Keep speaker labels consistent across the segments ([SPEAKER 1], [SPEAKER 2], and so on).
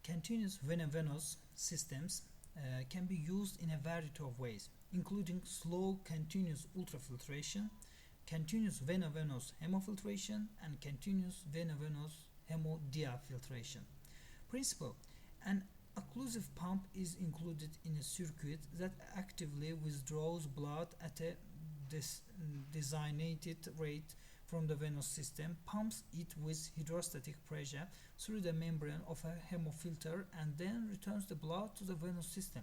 [SPEAKER 1] Continuous veno-venous systems can be used in a variety of ways, including slow continuous ultrafiltration, continuous veno-venous hemofiltration, and continuous veno-venous hemodiafiltration. Principle: an occlusive pump is included in a circuit that actively withdraws blood at a designated rate from the venous system, pumps it with hydrostatic pressure through the membrane of a hemofilter, and then returns the blood to the venous system.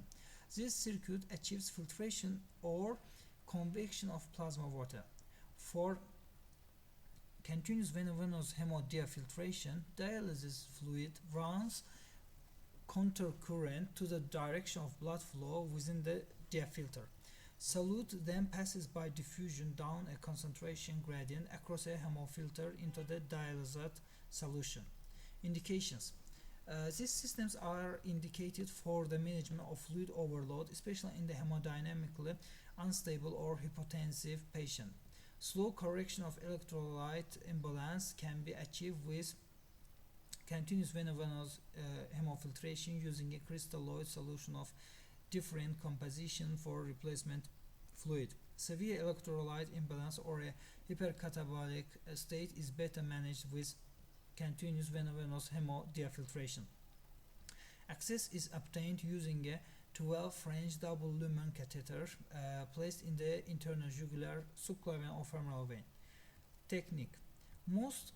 [SPEAKER 1] This circuit achieves filtration or convection of plasma water. For continuous veno-venous hemodiafiltration, dialysis fluid runs countercurrent to the direction of blood flow within the diafilter. Solute then passes by diffusion down a concentration gradient across a hemofilter into the dialysate solution. Indications: these systems are indicated for the management of fluid overload, especially in the hemodynamically unstable or hypotensive patient. Slow correction of electrolyte imbalance can be achieved with continuous veno-venous hemofiltration using a crystalloid solution of different composition for replacement fluid. Severe electrolyte imbalance or a hypercatabolic state is better managed with continuous veno-venous hemodiafiltration. Access is obtained using a 12-French double Lumen catheter placed in the internal jugular, subclavian or femoral vein. Technique: most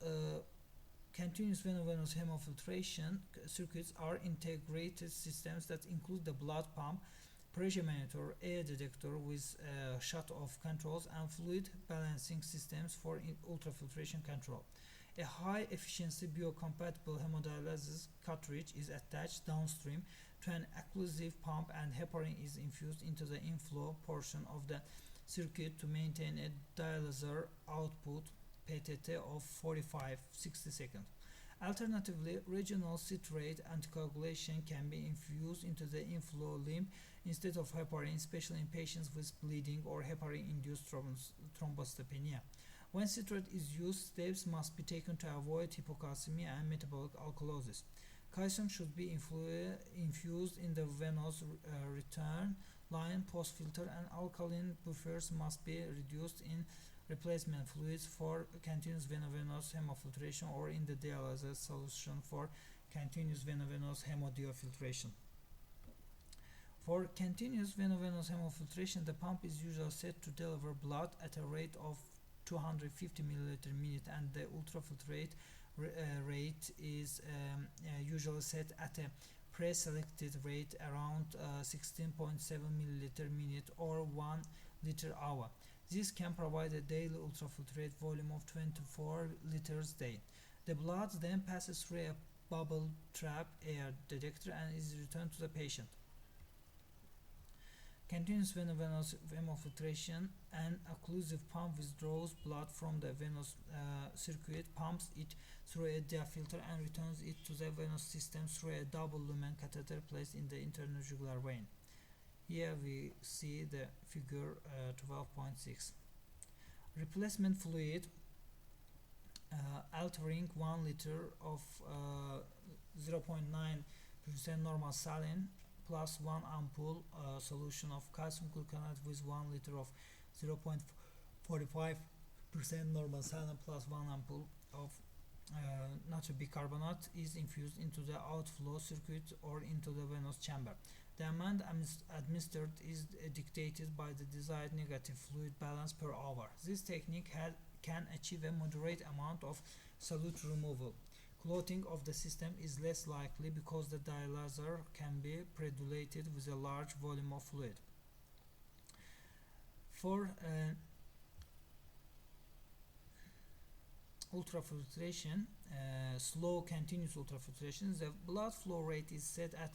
[SPEAKER 1] continuous veno-venous hemofiltration circuits are integrated systems that include the blood pump, pressure monitor, air detector with shut-off controls, and fluid balancing systems for ultrafiltration control. A high-efficiency biocompatible hemodialysis cartridge is attached downstream to an occlusive pump, and heparin is infused into the inflow portion of the circuit to maintain a dialyzer output PTT of 45-60 seconds. Alternatively, regional citrate anticoagulation can be infused into the inflow limb instead of heparin, especially in patients with bleeding or heparin-induced thrombocytopenia. When citrate is used, steps must be taken to avoid hypocalcemia and metabolic alkalosis. Calcium should be infused in the venous return line post-filter, and alkaline buffers must be reduced in replacement fluids for continuous veno-venous hemofiltration or in the dialysis solution for continuous veno-venous hemodiafiltration. For continuous veno-venous hemofiltration, the pump is usually set to deliver blood at a rate of 250 ml per minute, and the ultrafiltrate rate is usually set at a pre-selected rate around 16.7 ml per minute or 1 liter hour. This can provide a daily ultrafiltrate volume of 24 liters a day. The blood then passes through a bubble trap air detector and is returned to the patient. Continuous veno-venous hemofiltration: an occlusive pump withdraws blood from the venous circuit, pumps it through a diafilter, and returns it to the venous system through a double lumen catheter placed in the internal jugular vein. Here we see the figure 12.6. Replacement fluid: altering 1 liter of 0.9% normal saline plus 1 ampoule solution of calcium gluconate with 1 liter of 0.45% normal saline plus 1 ampoule of natrium bicarbonate is infused into the outflow circuit or into the venous chamber. The amount administered is dictated by the desired negative fluid balance per hour. This technique can achieve a moderate amount of solute removal. Clotting of the system is less likely because the dialyzer can be pre-diluted with a large volume of fluid. For ultrafiltration, slow continuous ultrafiltration, the blood flow rate is set at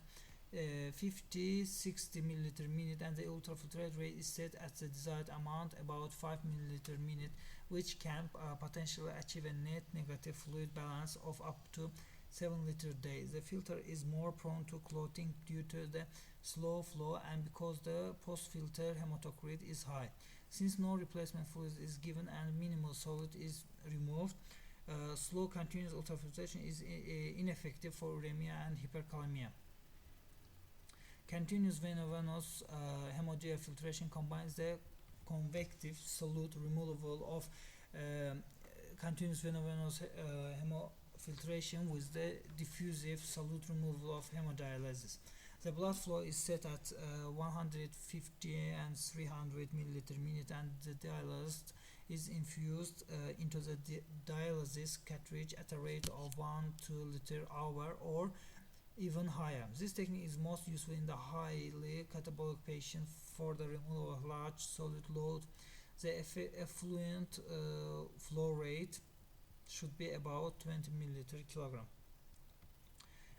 [SPEAKER 1] 50-60 ml per minute, and the ultrafiltrate rate is set at the desired amount, about 5 ml per minute, which can potentially achieve a net negative fluid balance of up to 7 liters a day. The filter is more prone to clotting due to the slow flow and because the post-filter hematocrit is high. Since no replacement fluid is given and minimal solute is removed, Slow continuous ultrafiltration is ineffective for uremia and hyperkalemia. Continuous veno-venous hemodiafiltration combines the convective solute removal of continuous veno-venous hemofiltration with the diffusive solute removal of hemodialysis. The blood flow is set at 150 and 300 milliliter minute, and the dialysed is infused into the dialysis cartridge at a rate of 1-2 liter hour or even higher. This technique is most useful in the highly catabolic patient for the removal of large solid load. The effluent flow rate should be about 20 milliliter kilogram.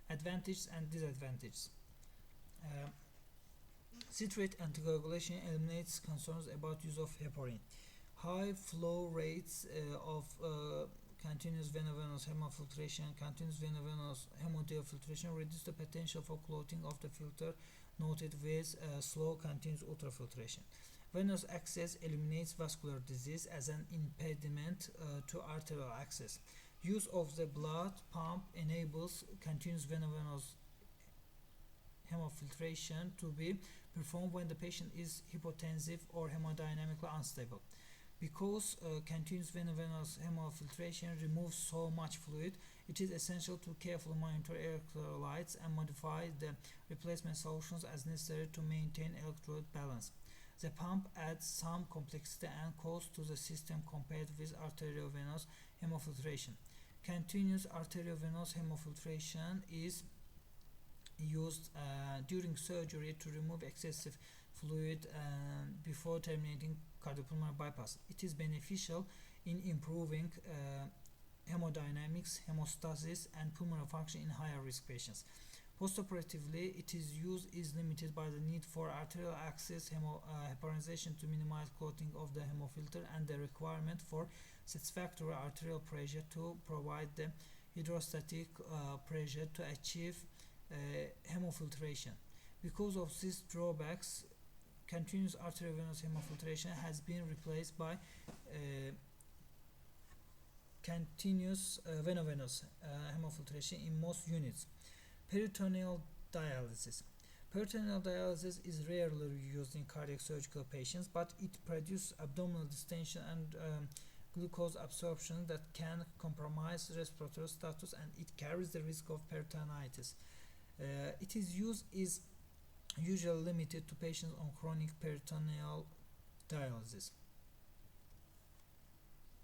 [SPEAKER 1] Advantages and disadvantages. Citrate anticoagulation eliminates concerns about use of heparin. High flow rates of continuous veno-venous hemofiltration and continuous veno-venous hemodiafiltration reduce the potential for clotting of the filter noted with slow continuous ultrafiltration. Venous access eliminates vascular disease as an impediment to arterial access. Use of the blood pump enables continuous veno-venous hemofiltration to be performed when the patient is hypotensive or hemodynamically unstable. Because continuous veno-venous hemofiltration removes so much fluid, it is essential to carefully monitor electrolytes and modify the replacement solutions as necessary to maintain electrolyte balance. The pump adds some complexity and cost to the system compared with arteriovenous hemofiltration. Continuous arteriovenous hemofiltration is used during surgery to remove excessive fluid before terminating cardiopulmonary bypass. It is beneficial in improving hemodynamics, hemostasis, and pulmonary function in higher risk patients. Postoperatively, its use is limited by the need for arterial access heparinization to minimize clotting of the hemofilter and the requirement for satisfactory arterial pressure to provide the hydrostatic pressure to achieve hemofiltration. Because of these drawbacks, continuous arteriovenous hemofiltration has been replaced by continuous veno-venous hemofiltration in most units. Peritoneal dialysis. Peritoneal dialysis is rarely used in cardiac surgical patients, but it produces abdominal distension and glucose absorption that can compromise respiratory status, and it carries the risk of peritonitis. Its use is usually limited to patients on chronic peritoneal dialysis.